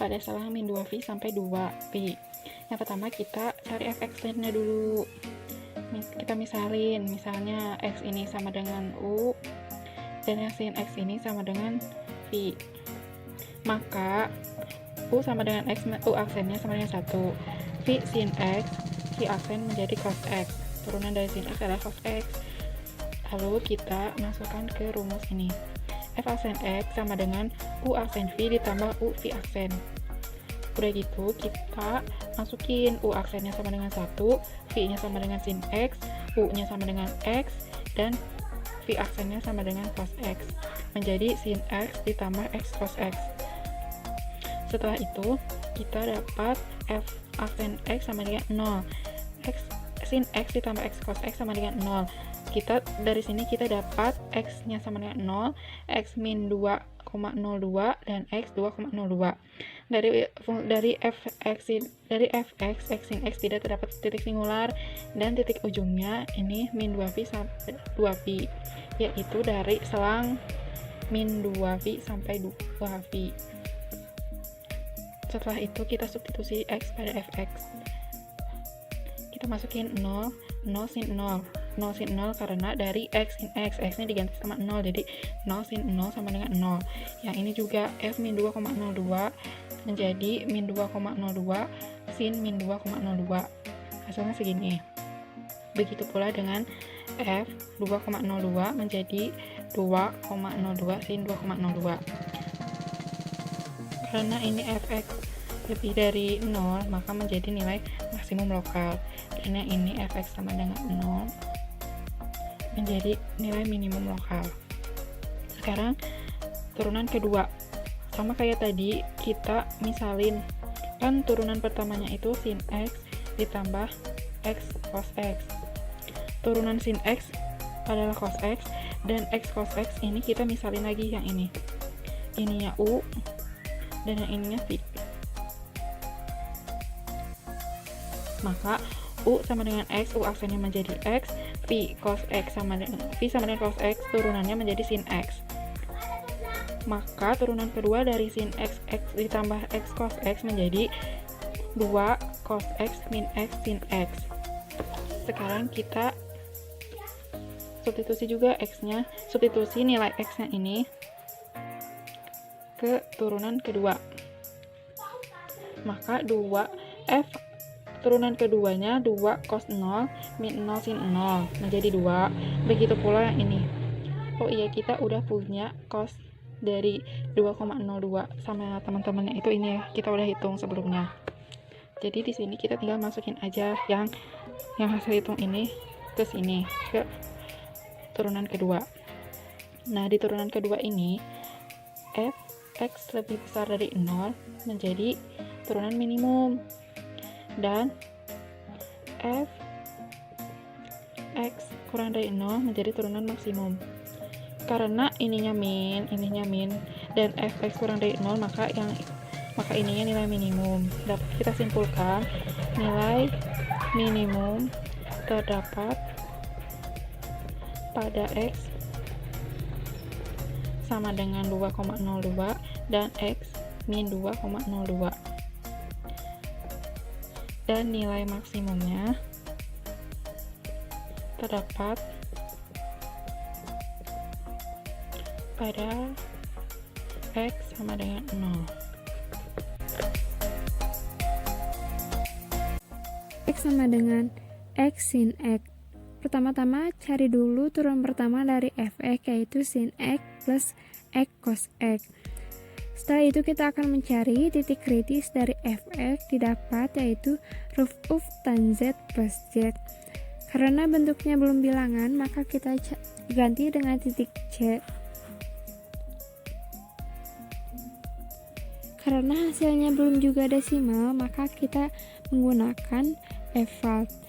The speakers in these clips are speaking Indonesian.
pada selang min 2V sampai 2V. Yang pertama kita cari fx-nya dulu. Kita misalin, misalnya x ini sama dengan U dan yang sin x ini sama dengan V. Maka U sama dengan X, U aksennya sama dengan 1. V sin X, V aksen menjadi cos X. Turunan dari sin X adalah cos X. Lalu kita masukkan ke rumus ini. F aksen X sama dengan U aksen V ditambah U V aksen. Udah gitu, kita masukin U aksennya sama dengan 1, V-nya sama dengan sin X, U-nya sama dengan X, dan V aksennya sama dengan cos X. Menjadi sin X ditambah X cos X. Setelah itu, kita dapat F aksen X sama dengan 0. Sin X ditambah X cos X sama dengan 0. Dari sini kita dapat X-nya sama dengan 0, X min 2,02 dan X 2,02. Dari fx, X sin X tidak terdapat titik singular dan titik ujungnya ini min 2V sampai 2V, yaitu dari selang min 2V sampai 2V. Setelah itu kita substitusi X pada fx. Kita masukin 0 sin 0 sin 0 karena dari X sin X, X nya diganti sama 0, jadi 0 sin 0 sama dengan 0. Yang ini juga F min 2,02 menjadi min 2,02 sin min 2,02. Hasilnya segini. Begitu pula dengan F 2,02 menjadi 2,02 sin 2,02. Karena ini fx lebih dari 0, maka menjadi nilai maksimum lokal. Dan yang ini fx sama dengan 0 menjadi nilai minimum lokal. Sekarang turunan kedua. Sama kayak tadi, kita misalin. Kan turunan pertamanya itu sin x ditambah x cos x. Turunan sin x adalah cos x, dan x cos x ini kita misalin lagi yang ini. Ininya U, dan yang ininya V. Maka U sama dengan X, U aksennya menjadi X, V cos X sama dengan cos X, turunannya menjadi sin X. Maka turunan kedua dari sin X, X ditambah X cos X menjadi 2 cos X min X sin X. Sekarang kita substitusi juga X-nya, substitusi nilai X-nya ini ke turunan kedua. Maka turunan keduanya 2 cos 0 min 0 sin 0 menjadi 2. Begitu pula yang ini. Oh iya, kita udah punya cos dari 2,02 sama teman-temannya itu ini ya. Kita udah hitung sebelumnya. Jadi di sini kita tinggal masukin aja yang hasil hitung ini ke sini, ke turunan kedua. Nah, di turunan kedua ini f X lebih besar dari 0 menjadi turunan minimum, dan f X kurang dari 0 menjadi turunan maksimum. Karena ininya min, dan f X kurang dari 0, maka ininya nilai minimum. Dapat kita simpulkan nilai minimum terdapat pada X sama dengan 2,02 dan X min 2,02, dan nilai maksimumnya terdapat pada X sama dengan 0. X sama dengan X sin X. Pertama-tama cari dulu turunan pertama dari fx, yaitu sin X plus X cos X. Setelah itu kita akan mencari titik kritis dari fx didapat, yaitu root of tan z plus z. Karena bentuknya belum bilangan, maka kita ganti dengan titik c. Karena hasilnya belum juga desimal, maka kita menggunakan EVALT.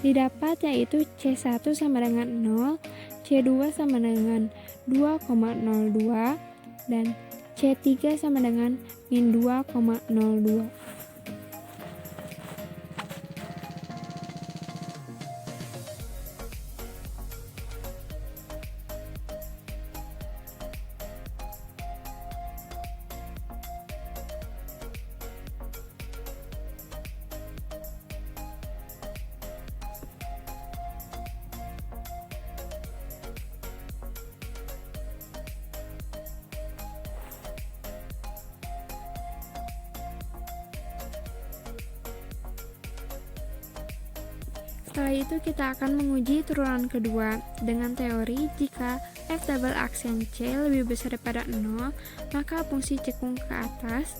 Didapat yaitu C1 sama dengan 0, C2 sama dengan 2,02, dan C3 sama dengan min 2,02. Setelah itu kita akan menguji turunan kedua dengan teori jika f double aksen C lebih besar daripada 0, maka fungsi cekung ke atas,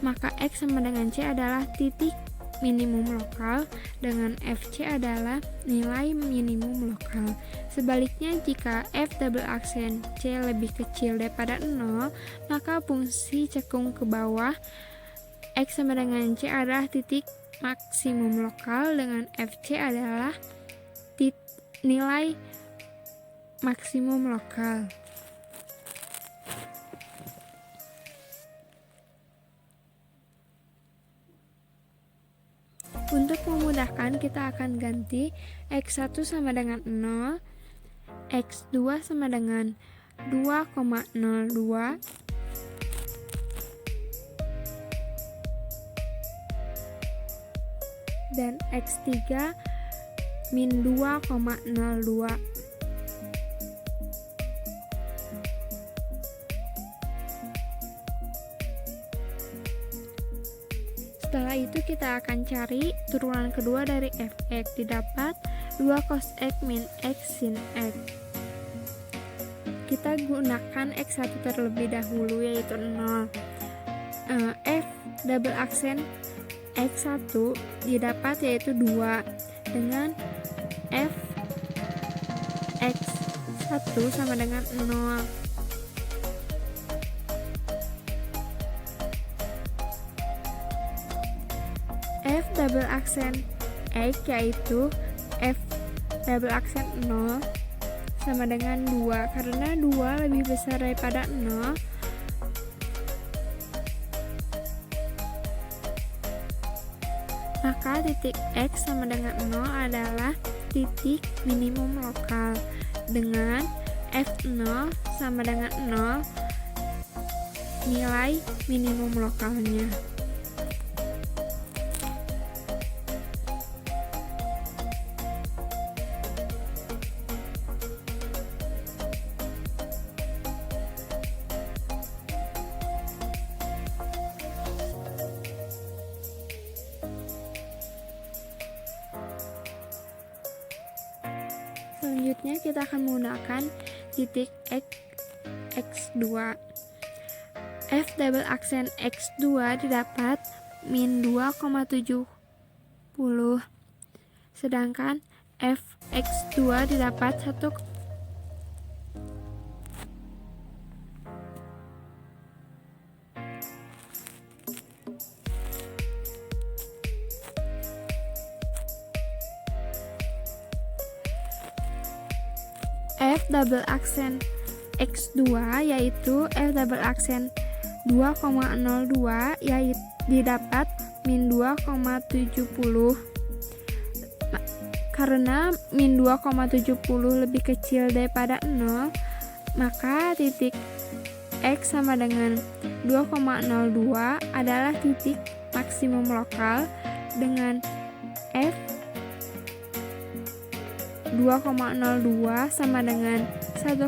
maka x sama dengan C adalah titik minimum lokal dengan fc adalah nilai minimum lokal. Sebaliknya jika f double aksen C lebih kecil daripada 0, maka fungsi cekung ke bawah x sama dengan C adalah titik maksimum lokal dengan fc adalah nilai maksimum lokal. Untuk memudahkan kita akan ganti x1 sama dengan 0, x2 sama dengan 2,02, dan x3 min 2,02. Setelah itu kita akan cari turunan kedua dari fx, didapat 2 cos x min x sin x. Kita gunakan x1 terlebih dahulu yaitu 0. F double aksen x1 didapat yaitu 2 dengan f x1 sama dengan 0. F double aksen x yaitu f double aksen 0 sama dengan 2, karena 2 lebih besar daripada 0, maka titik x sama dengan 0 adalah titik minimum lokal dengan f0 sama dengan 0 nilai minimum lokalnya. Selanjutnya kita akan menggunakan titik x2. F double aksen x2 didapat min 2,70, sedangkan f x2 didapat 1. F double aksen x2 yaitu f double aksen 2,02 yaitu didapat min 2,70. Karena min 2,70 lebih kecil daripada 0, maka titik x sama dengan 2,02 adalah titik maksimum lokal dengan f 2,02 sama dengan 1,81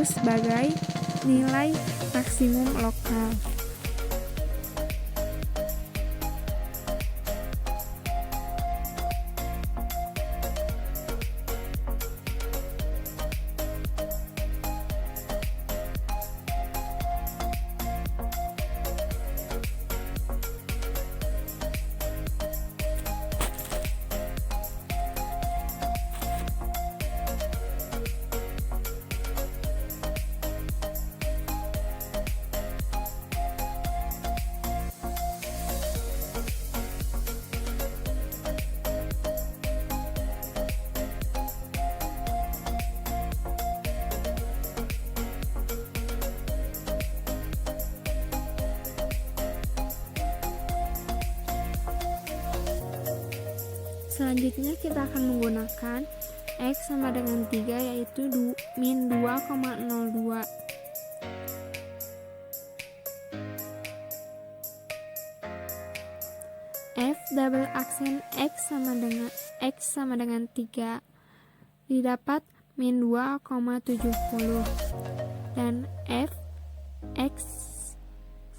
sebagai nilai maksimum lokal. Selanjutnya kita akan menggunakan x sama dengan 3 yaitu min 2,02. F double aksen x sama dengan 3 didapat min 2,70 dan f x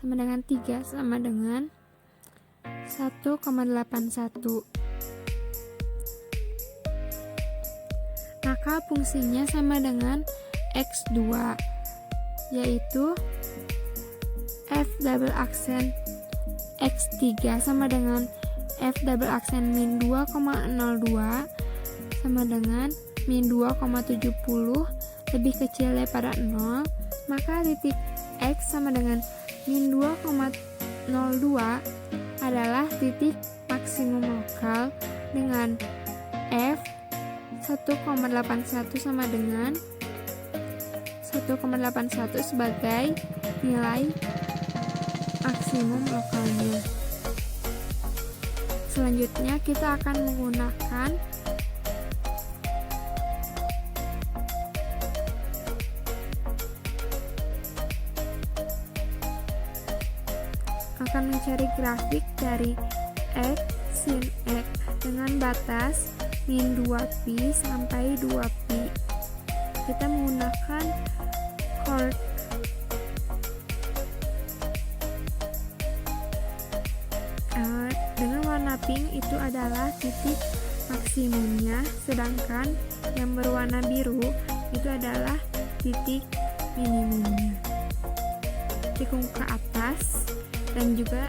sama dengan 3 sama dengan 1,81. maka fungsinya sama dengan X2, yaitu F double aksen X3 sama dengan F double aksen min 2,02 sama dengan min 2,70 lebih kecil daripada 0, maka titik X sama dengan min 2,02 adalah titik maksimum lokal dengan F 1,81 sama dengan 1,81 sebagai nilai maksimum lokalnya. Selanjutnya kita akan menggunakan mencari grafik dari X sin X dengan batas min 2pi sampai 2pi. Kita menggunakan chord dengan warna pink itu adalah titik maksimumnya, sedangkan yang berwarna biru itu adalah titik minimumnya. Tikung ke atas dan juga